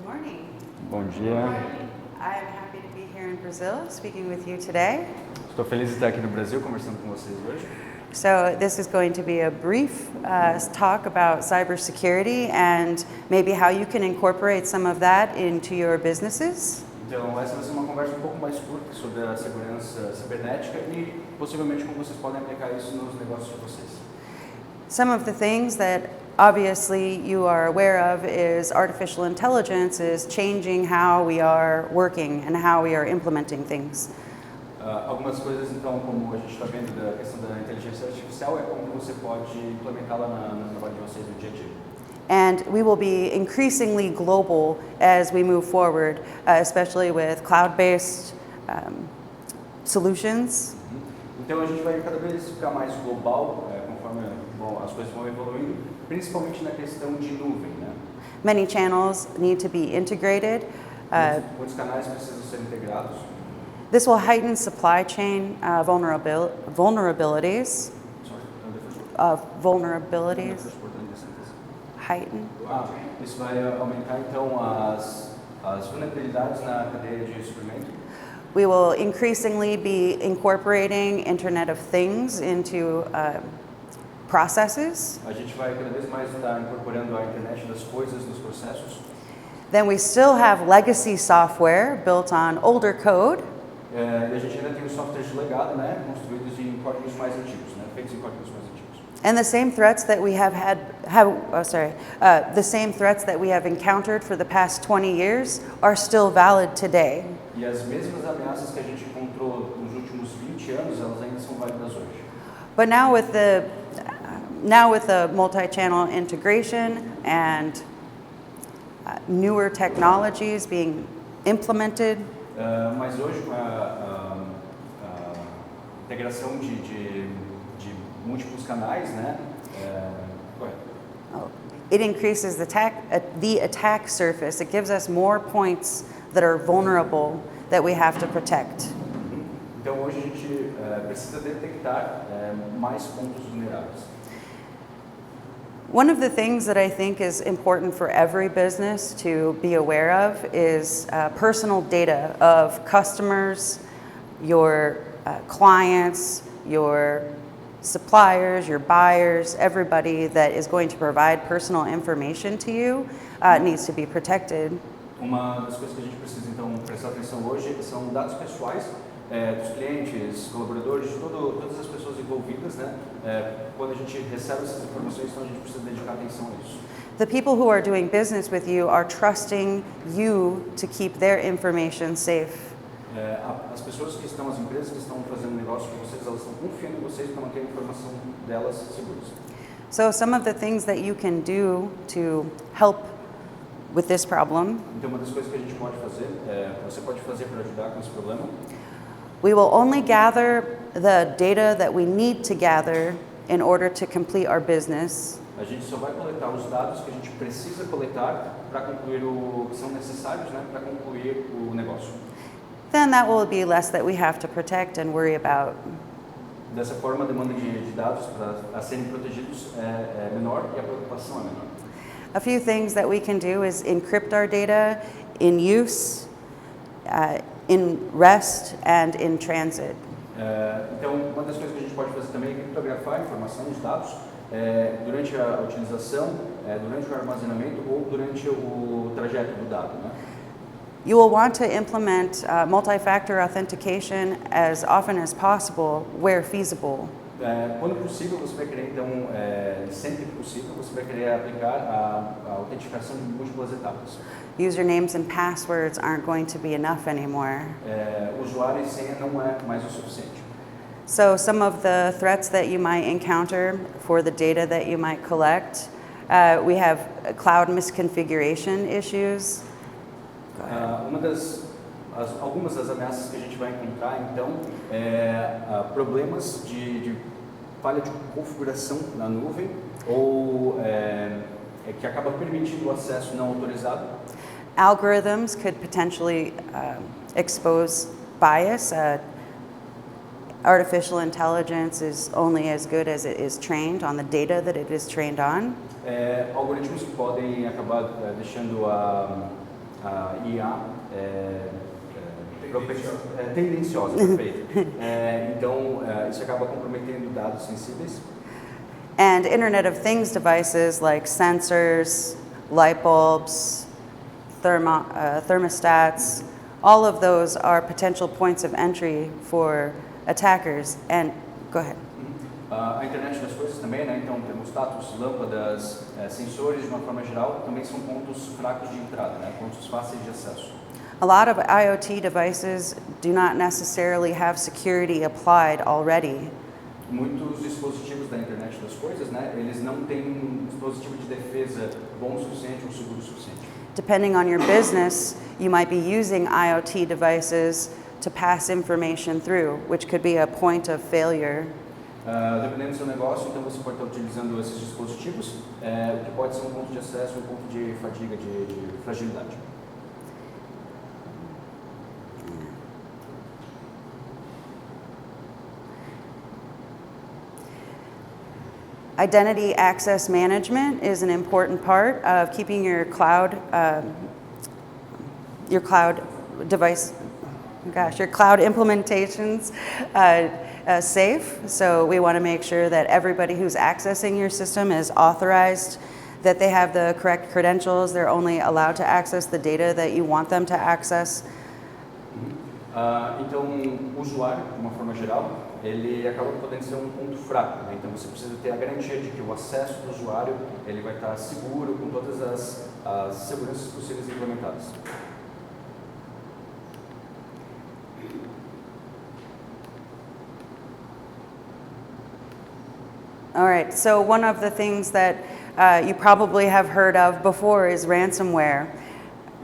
morning. Bom dia. I'm happy to be here in Brazil speaking with you today. Estou feliz de estar aqui no Brasil conversando com vocês hoje. So this is going to be a brief talk about cybersecurity and maybe how you can incorporate some of that into your businesses. Então, essa vai ser uma conversa um pouco mais curta sobre a segurança cibernética e possivelmente como vocês podem aplicar isso nos negócios de vocês. Some of the things that obviously you are aware of is artificial intelligence is changing how we are working and how we are implementing things. Algumas coisas, então, como a gente está vendo da questão da inteligência artificial, é como você pode implementá-la no trabalho de vocês no dia a dia. And we will be increasingly global as we move forward, especially with cloud-based solutions. Então a gente vai cada vez ficar mais global conforme as coisas vão evoluindo, principalmente na questão de nuvem, né? Many channels need to be integrated. Muitos canais precisam ser integrados. This will heighten supply chain vulnerabilities. Heighten. Isso vai aumentar então as vulnerabilidades na cadeia de suprimento. We will increasingly be incorporating Internet of Things into processes. A gente vai cada vez mais estar incorporando a internet das coisas nos processos. Then we still have legacy software built on older code. E a gente ainda tem os softwares de legado, né, construídos em códigos mais antigos, né, feitos em códigos mais antigos. And the same threats that we have the same threats that we have encountered for the past 20 years are still valid today. E as mesmas ameaças que a gente encontrou nos últimos 20 anos, elas ainda são válidas hoje. But now with the multi-channel integration and newer technologies being implemented, Mas hoje com a integração de múltiplos canais, né? it increases the attack surface. It gives us more points that are vulnerable that we have to protect. Então hoje a gente precisa detectar mais pontos vulneráveis. One of the things that I think is important for every business to be aware of is personal data of customers, your clients, your suppliers, your buyers, everybody that is going to provide personal information to you needs to be protected. Uma das coisas que a gente precisa então prestar atenção hoje são dados pessoais dos clientes, colaboradores, de todas as pessoas envolvidas, né? Quando a gente recebe essas informações, então a gente precisa dedicar atenção a isso. The people who are doing business with you are trusting you to keep their information safe. As pessoas que estão, as empresas que estão fazendo negócio com vocês, elas estão confiando em vocês para manter a informação delas seguras. So some of the things that you can do to help with this problem. Então uma das coisas que a gente pode fazer, você pode fazer para ajudar com esse problema. We will only gather the data that we need to gather in order to complete our business. A gente só vai coletar os dados que a gente precisa coletar para concluir o que são necessários, né, para concluir o negócio. Then that will be less that we have to protect and worry about. Dessa forma, a demanda de dados para serem protegidos é menor e a preocupação é menor. A few things that we can do is encrypt our data in use, in rest, and in transit. Então, uma das coisas que a gente pode fazer também é criptografar a informação, os dados, durante a utilização, durante o armazenamento ou durante o trajeto do dado, né? You will want to implement multi-factor authentication as often as possible where feasible. Quando possível, você vai querer, então, sempre que possível, você vai querer aplicar a autenticação de múltiplas etapas. Usernames and passwords aren't going to be enough anymore. Usuário e senha não é mais o suficiente. So some of the threats that you might encounter for the data that you might collect, we have cloud misconfiguration issues. Algumas das ameaças que a gente vai encontrar, então, problemas de falha de configuração na nuvem ou que acaba permitindo o acesso não autorizado. Algorithms could potentially expose bias. Artificial intelligence is only as good as it is trained on the data that it is trained on. Algoritmos que podem acabar deixando a IA tendenciosa, perfeito. Então, isso acaba comprometendo dados sensíveis. And Internet of Things devices like sensors, light bulbs, thermostats, all of those are potential points of entry for attackers. And go ahead. A internet das coisas também, né? Então, termostatos, lâmpadas, sensores, de uma forma geral, também são pontos fracos de entrada, né? Pontos fáceis de acesso. A lot of IoT devices do not necessarily have security applied already. Muitos dispositivos da internet das coisas, né? Eles não têm um dispositivo de defesa bom o suficiente ou seguro o suficiente. Depending on your business, you might be using IoT devices to pass information through, which could be a point of failure. Dependendo do seu negócio, então você pode estar utilizando esses dispositivos, o que pode ser um ponto de acesso, um ponto de fadiga, de fragilidade. Identity access management is an important part of keeping your cloud device, your cloud implementations safe. So we want to make sure that everybody who's accessing your system is authorized, that they have the correct credentials, they're only allowed to access the data that you want them to access. Então, o usuário, de uma forma geral, ele acaba podendo ser um ponto fraco, né? Então você precisa ter a garantia de que o acesso do usuário ele vai estar seguro com todas as seguranças possíveis implementadas. All right, so one of the things that you probably have heard of before is ransomware.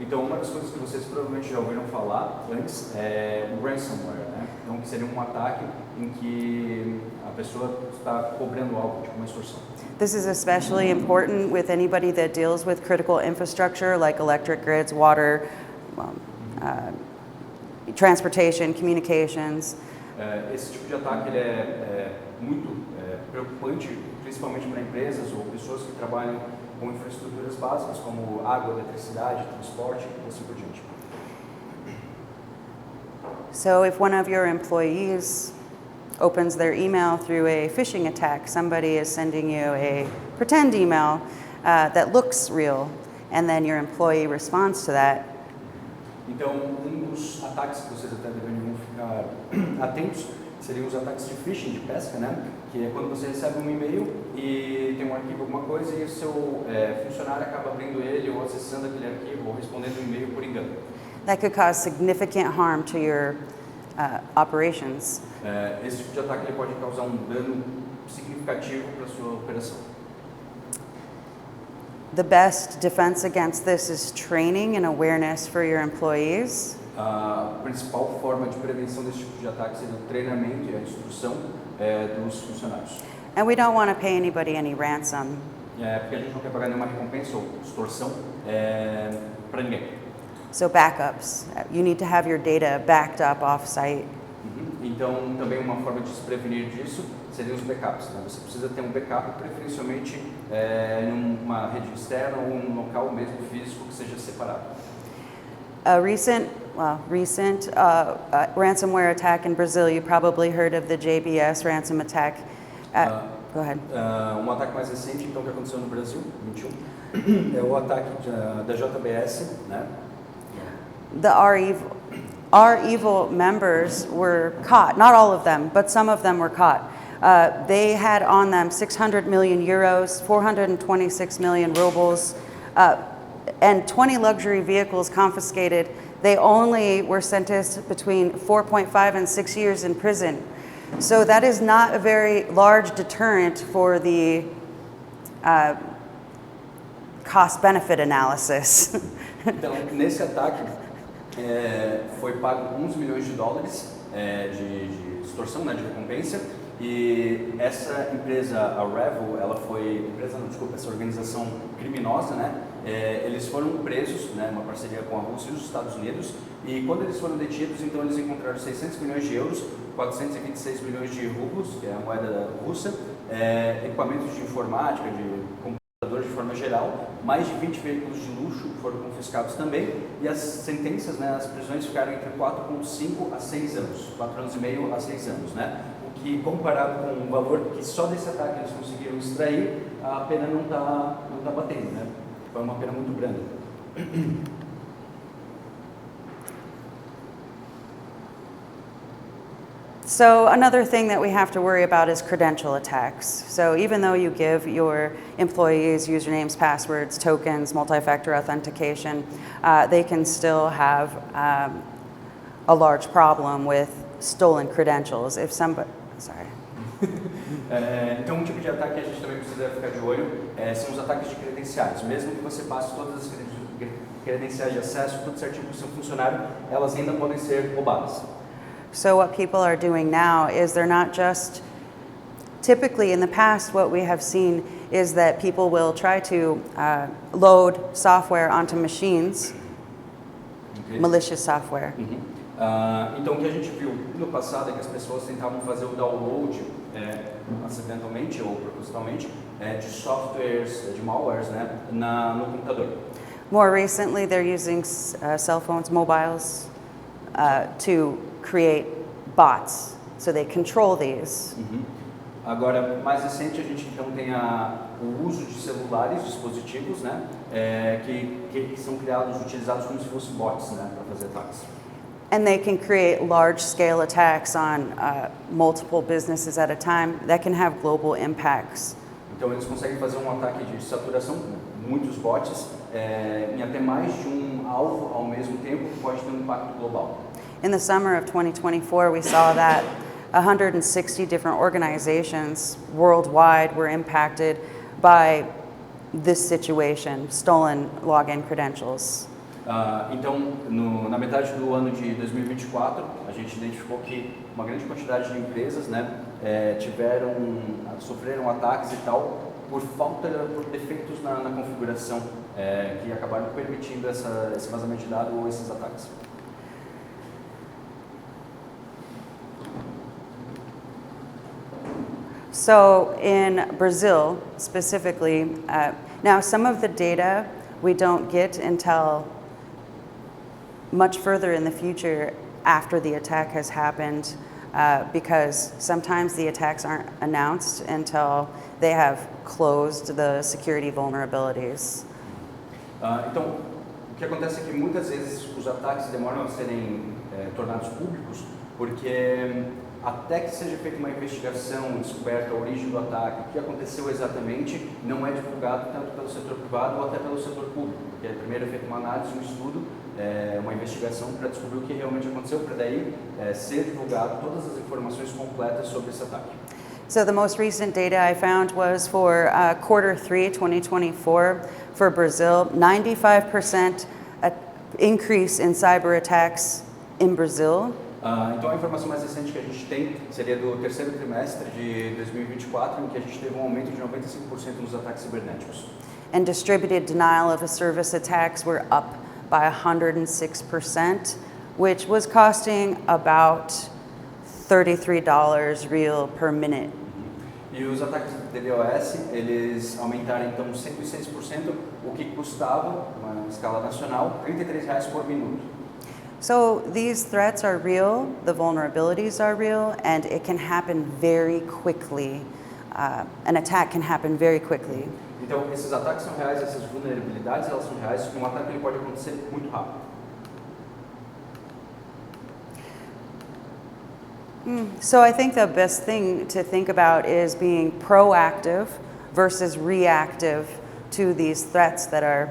Então, uma das coisas que vocês provavelmente já ouviram falar antes é o ransomware, né? Então, que seria um ataque em que a pessoa está cobrando algo, tipo uma extorsão. This is especially important with anybody that deals with critical infrastructure like electric grids, water, transportation, communications. Esse tipo de ataque ele é muito preocupante, principalmente para empresas ou pessoas que trabalham com infraestruturas básicas como água, eletricidade, transporte e assim por diante. So if one of your employees opens their email through a phishing attack, somebody is sending you a pretend email that looks real, and then your employee responds to that. Então, dos ataques que vocês até deveriam ficar atentos seriam os ataques de phishing, de pesca, né? Que é quando você recebe um e-mail e tem um arquivo, alguma coisa, e o seu funcionário acaba abrindo ele ou acessando aquele arquivo ou respondendo o e-mail por engano. That could cause significant harm to your operations. Esse tipo de ataque ele pode causar um dano significativo para a sua operação. The best defense against this is training and awareness for your employees. A principal forma de prevenção desse tipo de ataque seria o treinamento e a instrução dos funcionários. And we don't want to pay anybody any ransom. Porque a gente não quer pagar nenhuma recompensa ou extorsão para ninguém. So backups. You need to have your data backed up off-site. Então, também uma forma de se prevenir disso seriam os backups, né? Você precisa ter um backup, preferencialmente em uma rede externa ou um local mesmo físico que seja separado. A recent ransomware attack in Brazil, you probably heard of the JBS ransom attack. Go ahead. Um ataque mais recente, então, que aconteceu no Brasil, 21, é o ataque da JBS, né? The REvil members were caught. Not all of them, but some of them were caught. They had on them 600 million euros, 426 million rubles, and 20 luxury vehicles confiscated. They only were sentenced between 4.5 and 6 years in prison. So that is not a very large deterrent for the cost-benefit analysis. Então, nesse ataque, foi pago 11 milhões de dólares de extorsão, né, de recompensa, e essa empresa, a Revel, essa organização criminosa, né, eles foram presos, né, uma parceria com a Rússia e os Estados Unidos, e quando eles foram detidos, então eles encontraram 600 milhões de euros, 426 milhões de rublos, que é a moeda russa, equipamentos de informática, de computadores de forma geral, geral, mais de 20 veículos de luxo foram confiscados também, e as sentenças, né, as prisões ficaram entre 4,5 a 6 anos, 4 anos e meio a 6 anos, né? O que, comparado com o valor que só desse ataque eles conseguiram extrair, a pena não tá batendo, né? Foi uma pena muito grande. So another thing that we have to worry about is credential attacks. So even though you give your employees usernames, passwords, tokens, multi-factor authentication, they can still have a large problem with stolen credentials. If somebody, sorry. Então, um tipo de ataque que a gente também precisa ficar de olho são os ataques de credenciais. Mesmo que você passe todas as credenciais de acesso, tudo certinho para o seu funcionário, elas ainda podem ser roubadas. So what people are doing now is they're not just, typically in the past what we have seen is that people will try to load software onto machines, Okay. malicious software. Então, o que a gente viu no passado é que as pessoas tentavam fazer o download, acidentalmente ou propositalmente, de softwares, de malwares, né, no computador. More recently, they're using cell phones, mobiles, to create bots, so they control these. Agora, mais recente, a gente então tem o uso de celulares, dispositivos, né, que são criados, utilizados como se fossem bots, né, para fazer ataques. And they can create large-scale attacks on multiple businesses at a time that can have global impacts. Então, eles conseguem fazer um ataque de saturação, muitos bots, em até mais de um alvo ao mesmo tempo, que pode ter um impacto global. In the summer of 2024, we saw that 160 different organizations worldwide were impacted by this situation, stolen login credentials. Então, na metade do ano de 2024, a gente identificou que uma grande quantidade de empresas, né, sofreram ataques e tal por defeitos na configuração, que acabaram permitindo esse vazamento de dados ou esses ataques. So in Brazil specifically, now some of the data we don't get until much further in the future after the attack has happened, because sometimes the attacks aren't announced until they have closed the security vulnerabilities. Então, o que acontece é que muitas vezes os ataques demoram a serem tornados públicos, porque até que seja feita uma investigação, descoberta a origem do ataque, o que aconteceu exatamente, não é divulgado tanto pelo setor privado ou até pelo setor público, porque primeiro é feita uma análise, um estudo, uma investigação para descobrir o que realmente aconteceu, para daí ser divulgado todas as informações completas sobre esse ataque. So the most recent data I found was for Q3 2024 for Brazil, 95% increase in cyber attacks in Brazil. Então a informação mais recente que a gente tem seria do terceiro trimestre de 2024, em que a gente teve um aumento de 95% nos ataques cibernéticos. And distributed denial of a service attacks were up by 106%, which was costing about $33 real per minute. E os ataques de DDoS, eles aumentaram então 106%, o que custava, numa escala nacional, R$33 por minuto. So these threats are real, the vulnerabilities are real, and it can happen very quickly. An attack can happen very quickly. Então, esses ataques são reais, essas vulnerabilidades elas são reais, e um ataque ele pode acontecer muito rápido. So I think the best thing to think about is being proactive versus reactive to these threats that are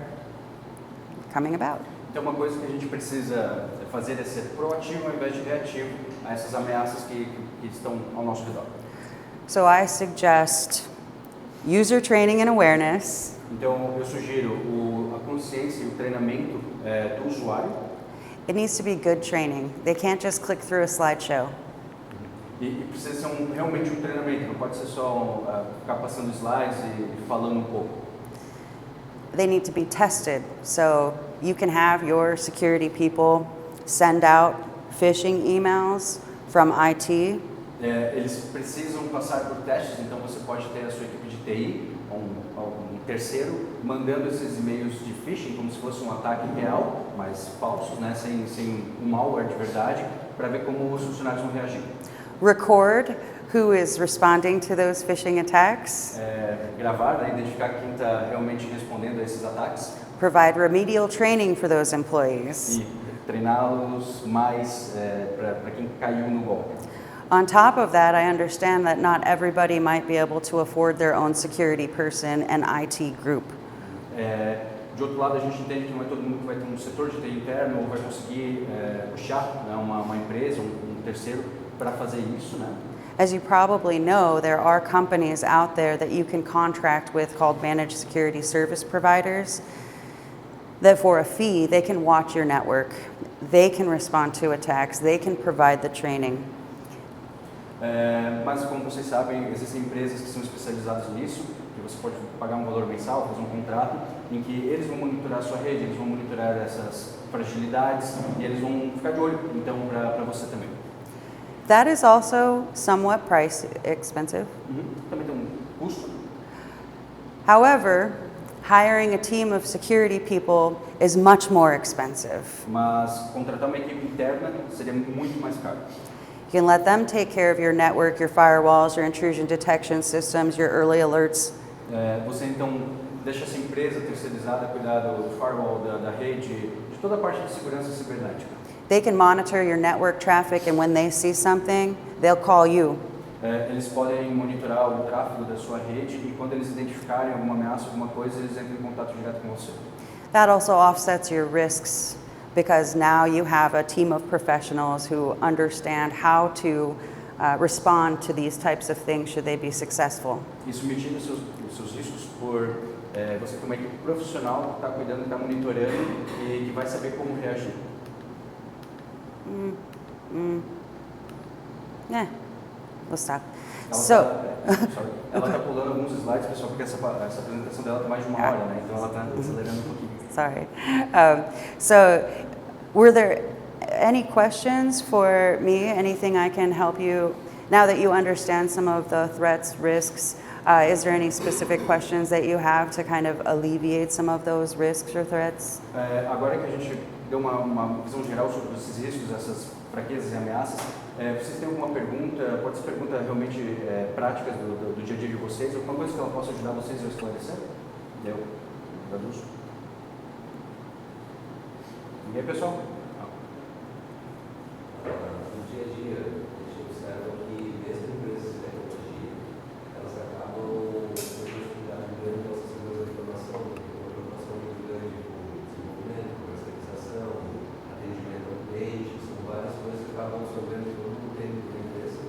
coming about. Então, uma coisa que a gente precisa fazer é ser proativo ao invés de reativo a essas ameaças que estão ao nosso redor. So I suggest user training and awareness. Então, eu sugiro a consciência e o treinamento do usuário. It needs to be good training. They can't just click through a slideshow. E precisa ser realmente um treinamento, não pode ser só ficar passando slides e falando um pouco. They need to be tested. So you can have your security people send out phishing emails from IT. Eles precisam passar por testes, então você pode ter a sua equipe de TI, um terceiro, mandando esses e-mails de phishing, como se fosse um ataque real, mas falsos, né, sem um malware de verdade, para ver como os funcionários vão reagir. Record who is responding to those phishing attacks. Gravar, né, identificar quem está realmente respondendo a esses ataques. Provide remedial training for those employees. E treiná-los mais para quem caiu no golpe. On top of that, I understand that not everybody might be able to afford their own security person and IT group. De outro lado, a gente entende que não é todo mundo que vai ter um setor de TI interno ou vai conseguir puxar, né, uma empresa, um terceiro para fazer isso, né? As you probably know, there are companies out there that you can contract with called managed security service providers that for a fee, they can watch your network, they can respond to attacks, they can provide the training. Mas como vocês sabem, existem empresas que são especializadas nisso, que você pode pagar um valor mensal, fazer um contrato, em que eles vão monitorar a sua rede, eles vão monitorar essas fragilidades e eles vão ficar de olho, então, para você também. That is also somewhat price expensive. Também tem um custo. However, hiring a team of security people is much more expensive. Mas contratar uma equipe interna seria muito mais caro. You can let them take care of your network, your firewalls, your intrusion detection systems, your early alerts. Você então deixa essa empresa terceirizada cuidar do firewall, da rede, de toda a parte de segurança cibernética. They can monitor your network traffic, and when they see something, they'll call you. Eles podem monitorar o tráfego da sua rede e quando eles identificarem alguma ameaça, alguma coisa, eles entram em contato direto com você. That also offsets your risks because now you have a team of professionals who understand how to respond to these types of things should they be successful. Isso mitiga os seus riscos por você ter uma equipe profissional que está cuidando, que está monitorando e que vai saber como reagir. Yeah, we'll stop. Ela está pulando alguns slides, pessoal, porque essa apresentação dela está mais de uma hora, né? Então ela está acelerando um pouquinho. Sorry. So, were there any questions for me? Anything I can help you? Now that you understand some of the threats, risks, is there any specific questions that you have to kind of alleviate some of those risks or threats? Agora que a gente deu uma visão geral sobre esses riscos, essas fraquezas e ameaças, vocês têm alguma pergunta? Pode ser pergunta realmente práticas do dia a dia de vocês? Alguma coisa que ela possa ajudar vocês a esclarecer? Eu traduzo. E aí, pessoal? No dia a dia, a gente observa que mesmo empresas de tecnologia, elas acabam tendo dificuldade grande na segurança da informação, uma preocupação muito grande com desenvolvimento, comercialização, atendimento ao cliente, são várias coisas que acabam absorvendo todo o tempo da empresa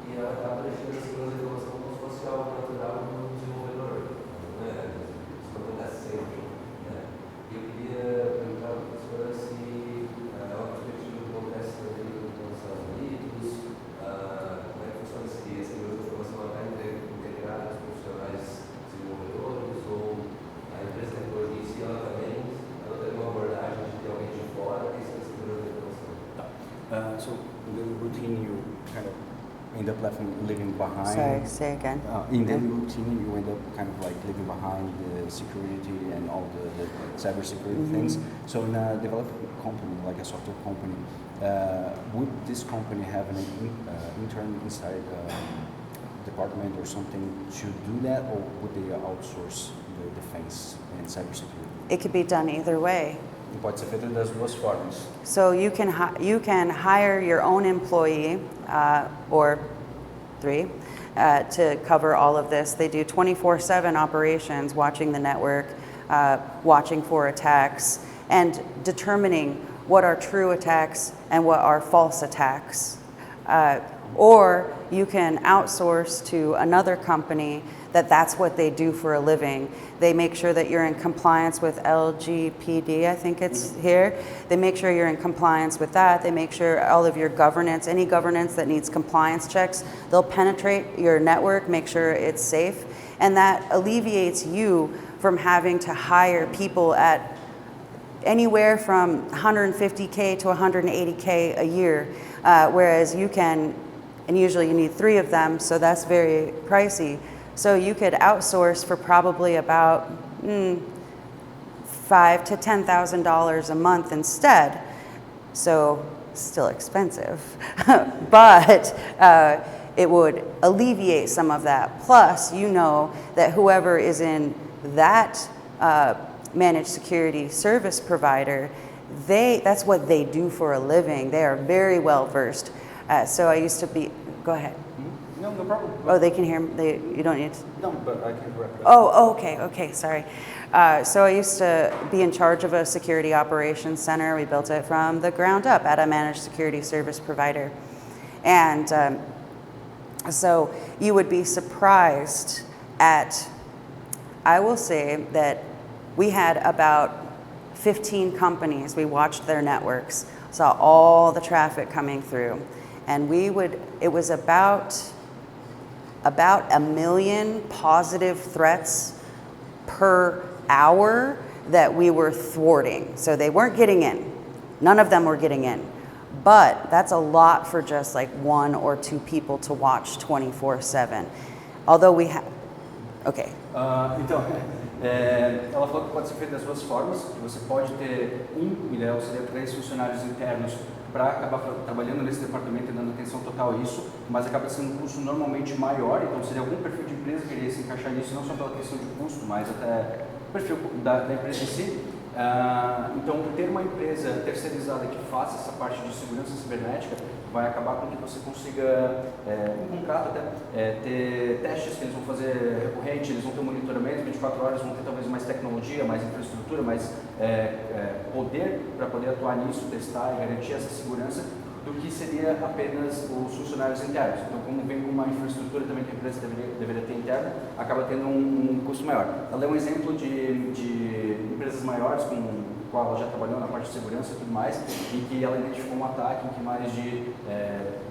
e ela acaba deixando a segurança da informação como se fosse algo natural do desenvolvedor. Isso não acontece sempre. E eu queria perguntar para a professora se é uma perspectiva que acontece também nos Estados Unidos, como é que funciona essa segurança da informação está integrada aos profissionais desenvolvedores ou a empresa de tecnologia em si, ela também tem uma abordagem de ter alguém de fora que está segurança da informação. So the routine you kind of end up leaving behind. Sorry, say again. In the routine you end up kind of like leaving behind the security and all the cybersecurity things. So in a developing company, like a software company, would this company have an intern inside department or something to do that, or would they outsource the defense and cybersecurity? It could be done either way. Pode ser feito das duas formas. So you can hire your own employee or three to cover all of this. They do 24/7 operations, watching the network, watching for attacks, and determining what are true attacks and what are false attacks. Or you can outsource to another company that's what they do for a living. They make sure that you're in compliance with LGPD, I think it's here. They make sure you're in compliance with that. They make sure all of your governance, any governance that needs compliance checks, they'll penetrate your network, make sure it's safe. And that alleviates you from having to hire people at anywhere from $150K to $180K a year, whereas you can and usually you need 3 of them, so that's very pricey. So you could outsource for probably about $5,000 to $10,000 a month instead. So still expensive, but it would alleviate some of that. Plus, you know that whoever is in that managed security service provider, that's what they do for a living. They are very well versed. So I used to be, go ahead. No, no problem. Oh, they can hear me, you don't need to. No, but I can correct that. Oh, okay, sorry. So I used to be in charge of a security operations center. We built it from the ground up at a managed security service provider. And so you would be surprised at, I will say that we had about 15 companies. We watched their networks, saw all the traffic coming through. And it was about 1 million positive threats per hour that we were thwarting. So they weren't getting in. None of them were getting in. But that's a lot for just like 1 or 2 people to watch 24/7. Although we have, okay. Então, ela falou que pode ser feito das 2 formas, que você pode ter o ideal seria 3 funcionários internos para acabar trabalhando nesse departamento e dando atenção total a isso, mas acaba sendo um custo normalmente maior, então seria algum perfil de empresa que iria se encaixar nisso, não só pela questão de custo, mas até o perfil da empresa em si. Então, ter uma empresa terceirizada que faça essa parte de segurança cibernética vai acabar com que você consiga, um contrato até, ter testes que eles vão fazer recorrente, eles vão ter um monitoramento 24 horas, vão ter talvez mais tecnologia, mais infraestrutura, mais poder para poder atuar nisso, testar e garantir essa segurança, do que seria apenas os funcionários internos. Então, como vem com uma infraestrutura também que a empresa deveria ter interna, acaba tendo um custo maior. Ela é um exemplo de empresas maiores com a qual ela já trabalhou na parte de segurança e tudo mais, em que ela identificou um ataque em que mais de,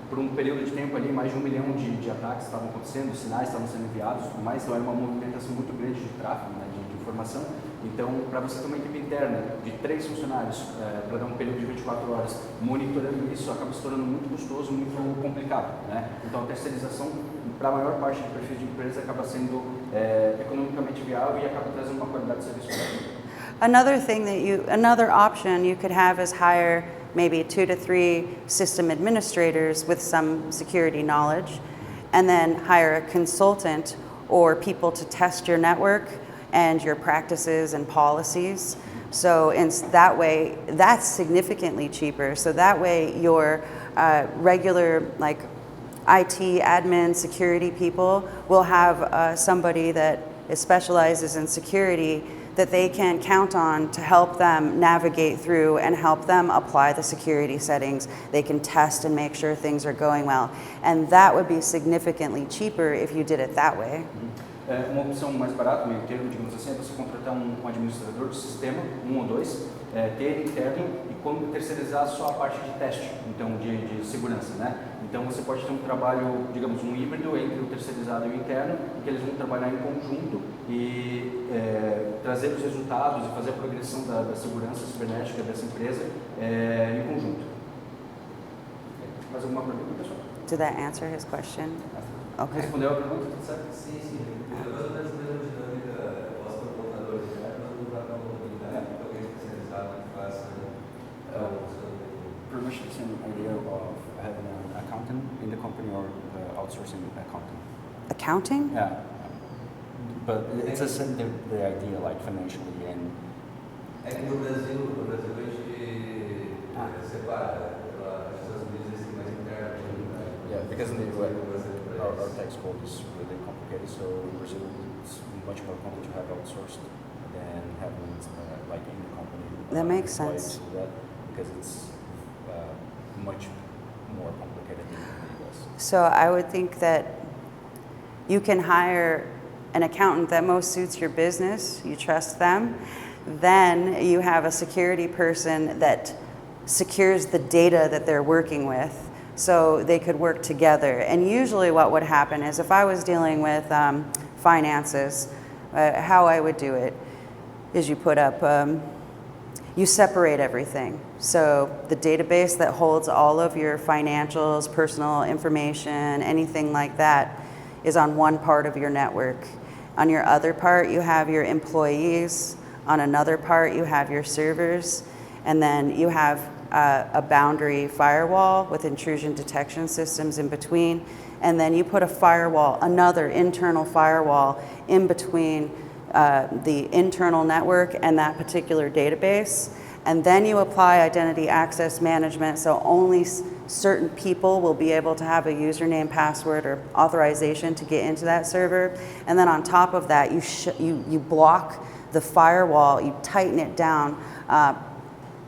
por um período de tempo ali, mais de 1 milhão de ataques estavam acontecendo, sinais estavam sendo enviados, tudo mais, então era uma movimentação muito grande de tráfego, né, de informação. Então, para você ter uma equipe interna de 3 funcionários, para dar um período de 24 horas monitorando isso, acaba se tornando muito custoso, muito complicado, né? Então, a terceirização, para a maior parte do perfil de empresa, acaba sendo economicamente viável e acaba trazendo uma qualidade de serviço melhor. Another option you could have is hire maybe 2 to 3 system administrators with some security knowledge, and then hire a consultant or people to test your network and your practices and policies. So in that way, that's significantly cheaper. So that way your regular like IT admin security people will have somebody that specializes in security that they can count on to help them navigate through and help them apply the security settings. They can test and make sure things are going well. And that would be significantly cheaper if you did it that way. Uma opção mais barata, meio termo, digamos assim, é você contratar um administrador de sistema, 1 ou 2, ter interno e terceirizar só a parte de teste, então de segurança, né? Então você pode ter um trabalho, digamos, um híbrido entre o terceirizado e o interno, em que eles vão trabalhar em conjunto e trazer os resultados e fazer a progressão da segurança cibernética dessa empresa em conjunto. Mais alguma pergunta, pessoal? Did that answer his question? Okay. Respondeu a pergunta? Tudo certo? Sim, sim. Mais ou menos a mesma dinâmica, nós como contadores internos, nós vamos usar uma contabilidade, alguém especializado que faça Pretty much the same idea of having an accountant in the company or outsourcing accounting. Accounting? Yeah, but it's the idea, like financially and. É que no Brasil a gente separa, os Estados Unidos eles têm mais interno. Yeah, because in the US, our tax code is really complicated, so in Brazil it's much more common to have outsourced than having like in the company. That makes sense. That because it's much more complicated than the US. So I would think that you can hire an accountant that most suits your business, you trust them, then you have a security person that secures the data that they're working with, so they could work together. And usually what would happen is if I was dealing with finances, how I would do it is you put up, you separate everything. So the database that holds all of your financials, personal information, anything like that is on one part of your network. On your other part, you have your employees. On another part, you have your servers. And then you have a boundary firewall with intrusion detection systems in between. And then you put a firewall, another internal firewall in between the internal network and that particular database. And then you apply identity access management, so only certain people will be able to have a username, password, or authorization to get into that server. And then on top of that, you block the firewall, you tighten it down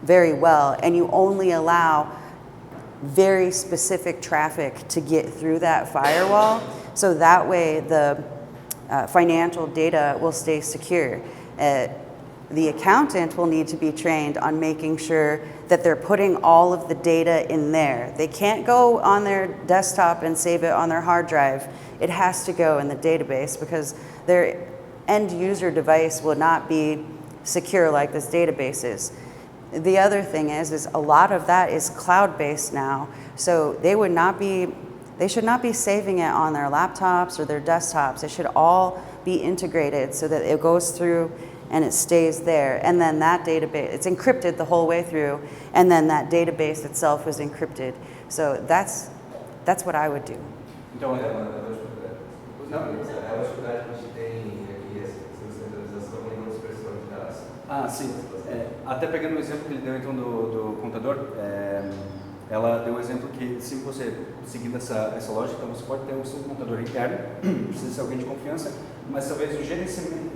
very well, and you only allow very specific traffic to get through that firewall, so that way the financial data will stay secure. The accountant will need to be trained on making sure that they're putting all of the data in there. They can't go on their desktop and save it on their hard drive. It has to go in the database because their end user device will not be secure like this database is. The other thing is a lot of that is cloud-based now, so they should not be saving it on their laptops or their desktops. It should all be integrated so that it goes through and it stays there. And then that database, it's encrypted the whole way through, and then that database itself is encrypted. So that's what I would do. Então, É uma dificuldade que a gente tem aqui, essa centralização e não dispersão de dados. sim. Até pegando o exemplo que ele deu então do contador, ela deu o exemplo que se você seguir essa lógica, então você pode ter o seu contador interno, precisa ser alguém de confiança, mas talvez o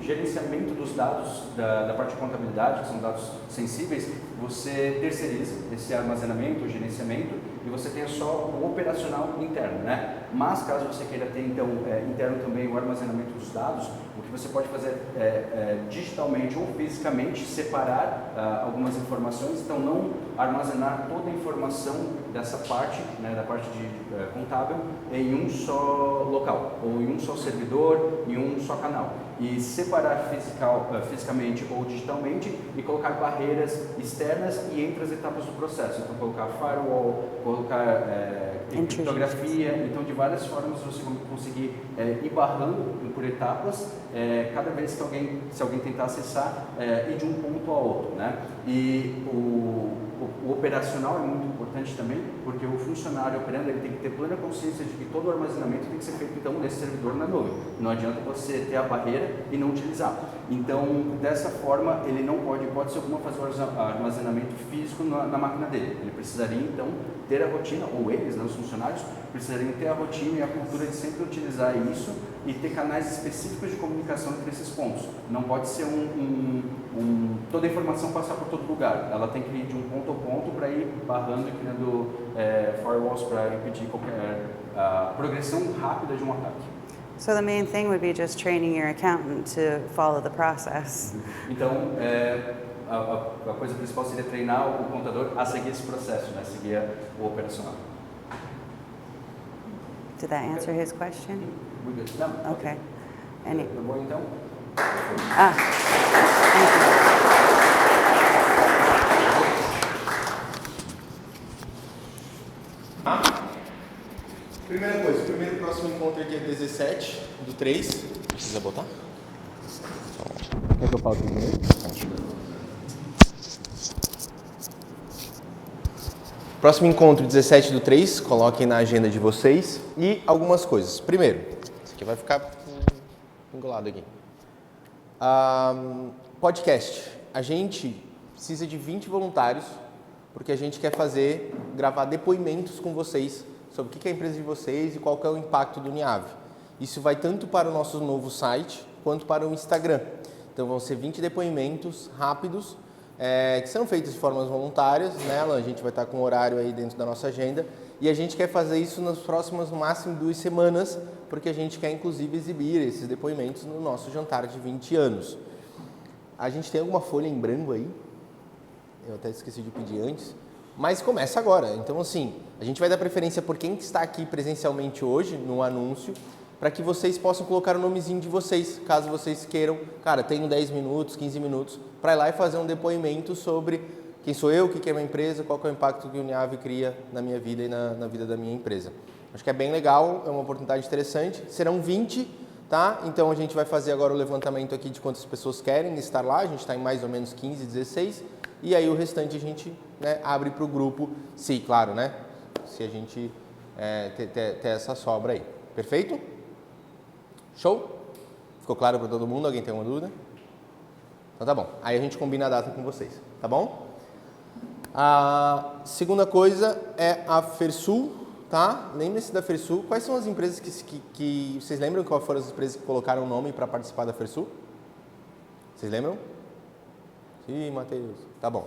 gerenciamento dos dados da parte de contabilidade, que são dados sensíveis, você terceiriza esse armazenamento, o gerenciamento, e você tenha só o operacional interno, né? Mas caso você queira ter então interno também o armazenamento dos dados, o que você pode fazer digitalmente ou fisicamente separar algumas informações, então não armazenar toda a informação dessa parte, né, da parte de contábil em um só local, ou em um só servidor, em um só canal, e separar fisicamente ou digitalmente e colocar barreiras externas e entre as etapas do processo, então colocar firewall, colocar criptografia, então de várias formas você vai conseguir ir barrando por etapas, cada vez que se alguém tentar acessar, ir de um ponto a outro, né? E o operacional é muito importante também, porque o funcionário operando ele tem que ter plena consciência de que todo o armazenamento tem que ser feito então nesse servidor na nuvem. Não adianta você ter a barreira e não utilizar. Então, dessa forma, ele não pode, hipótese alguma, fazer o armazenamento físico na máquina dele. Ele precisaria então ter a rotina, ou eles, né, os funcionários, precisariam ter a rotina e a cultura de sempre utilizar isso e ter canais específicos de comunicação entre esses pontos. Não pode ser toda a informação passar por todo lugar. Ela tem que ir de um ponto a ponto para ir barrando e criando firewalls para impedir qualquer progressão rápida de um ataque. So the main thing would be just training your accountant to follow the process. Então, a coisa principal seria treinar o contador a seguir esse processo, né? Seguir o operacional. Did that answer his question? Não? Okay. Tá bom, então? Thank Primeira coisa, o primeiro próximo encontro aqui é 17/3. Precisa botar? Quer que eu fale primeiro? Próximo encontro, 17/3, coloquem na agenda de vocês. E algumas coisas. Primeiro, isso aqui vai ficar engolado aqui. Podcast. A gente precisa de 20 voluntários, porque a gente quer gravar depoimentos com vocês sobre o que é a empresa de vocês e qual que é o impacto do Uniave. Isso vai tanto para o nosso novo site, quanto para o Instagram. Então vão ser 20 depoimentos rápidos, que são feitos de formas voluntárias, né? A gente vai estar com um horário aí dentro da nossa agenda e a gente quer fazer isso nas próximas, no máximo, 2 semanas, porque a gente quer, inclusive, exibir esses depoimentos no nosso jantar de 20 anos. A gente tem alguma folha em branco aí? Eu até esqueci de pedir antes, mas começa agora. Então, assim, a gente vai dar preferência por quem está aqui presencialmente hoje, no anúncio, para que vocês possam colocar o nomezinho de vocês, caso vocês queiram, cara, tenho 10 minutos, 15 minutos, para ir lá e fazer um depoimento sobre quem sou eu, o que é a minha empresa, qual que é o impacto que o Uniave cria na minha vida e na vida da minha empresa. Acho que é bem legal, é uma oportunidade interessante. Serão 20, tá? Então a gente vai fazer agora o levantamento aqui de quantas pessoas querem estar lá, a gente está em mais ou menos 15, 16, e aí o restante a gente, né, abre para o grupo, sim, claro, né? Se a gente ter essa sobra aí. Perfeito? Show? Ficou claro para todo mundo? Alguém tem alguma dúvida? Então tá bom. Aí a gente combina a data com vocês, tá bom? A segunda coisa é a Fersul, tá? Lembre-se da Fersul. Quais são as empresas que vocês lembram quais foram as empresas que colocaram o nome para participar da Fersul? Vocês lembram? Ih, Matheus. Tá bom.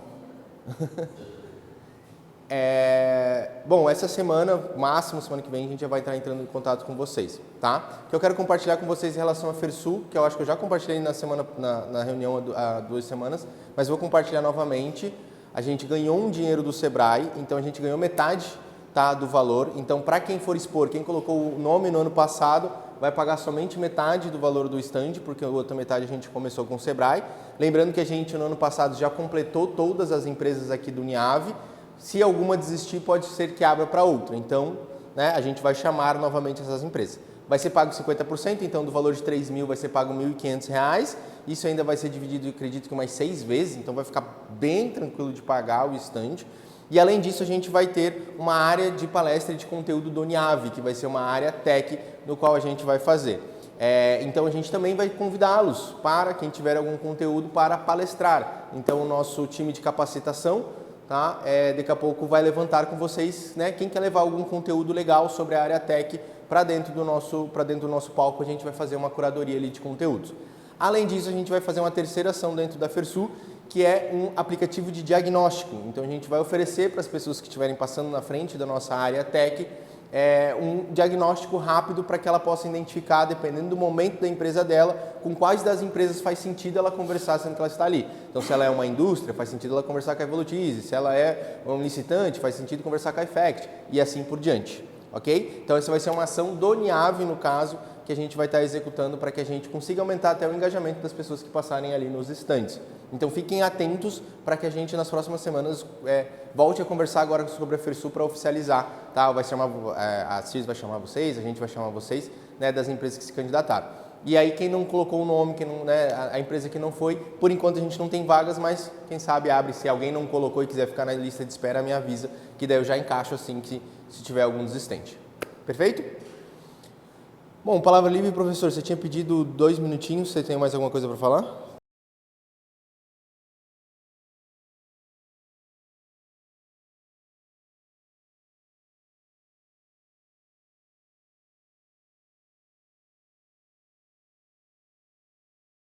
Bom, essa semana, máximo semana que vem, a gente já vai estar entrando em contato com vocês, tá? O que eu quero compartilhar com vocês em relação à Fersul, que eu acho que eu já compartilhei na reunião há 2 semanas, mas vou compartilhar novamente. A gente ganhou um dinheiro do Sebrae, então a gente ganhou metade, tá, do valor. Então, para quem for expor, quem colocou o nome no ano passado, vai pagar somente metade do valor do stand, porque a outra metade a gente começou com o Sebrae. Lembrando que a gente, no ano passado, já completou todas as empresas aqui do Uniave. Se alguma desistir, pode ser que abra para outra. Então, né, a gente vai chamar novamente essas empresas. Vai ser pago 50%, então do valor de 3 mil vai ser pago R$ 1.500. Isso ainda vai ser dividido, acredito que umas 6 vezes, então vai ficar bem tranquilo de pagar o stand. E além disso, a gente vai ter uma área de palestra e de conteúdo do Uniave, que vai ser uma área tech, no qual a gente vai fazer. Então a gente também vai convidá-los para quem tiver algum conteúdo para palestrar. Então o nosso time de capacitação, tá? Daqui a pouco vai levantar com vocês, né? Quem quer levar algum conteúdo legal sobre a área tech para dentro do nosso palco, a gente vai fazer uma curadoria ali de conteúdos. Além disso, a gente vai fazer uma terceira ação dentro da Fersul, que é um aplicativo de diagnóstico. Então a gente vai oferecer para as pessoas que estiverem passando na frente da nossa área tech um diagnóstico rápido para que ela possa identificar, dependendo do momento da empresa dela, com quais das empresas faz sentido ela conversar sendo que ela está ali. Então, se ela é uma indústria, faz sentido ela conversar com a Evolutize. Se ela é um licitante, faz sentido conversar com a Effect e assim por diante. Ok? Então, essa vai ser uma ação do Uniave, no caso, que a gente vai estar executando para que a gente consiga aumentar até o engajamento das pessoas que passarem ali nos stands. Então fiquem atentos para que a gente nas próximas semanas volte a conversar agora sobre a Fersul para oficializar, tá? A CIS vai chamar vocês, a gente vai chamar vocês, né, das empresas que se candidataram. E aí quem não colocou o nome, a empresa que não foi, por enquanto a gente não tem vagas, mas quem sabe abre, se alguém não colocou e quiser ficar na lista de espera, me avisa, que daí eu já encaixo assim, se tiver algum desistente. Perfeito? Bom, palavra livre, professor, você tinha pedido 2 minutinhos, você tem mais alguma coisa para falar?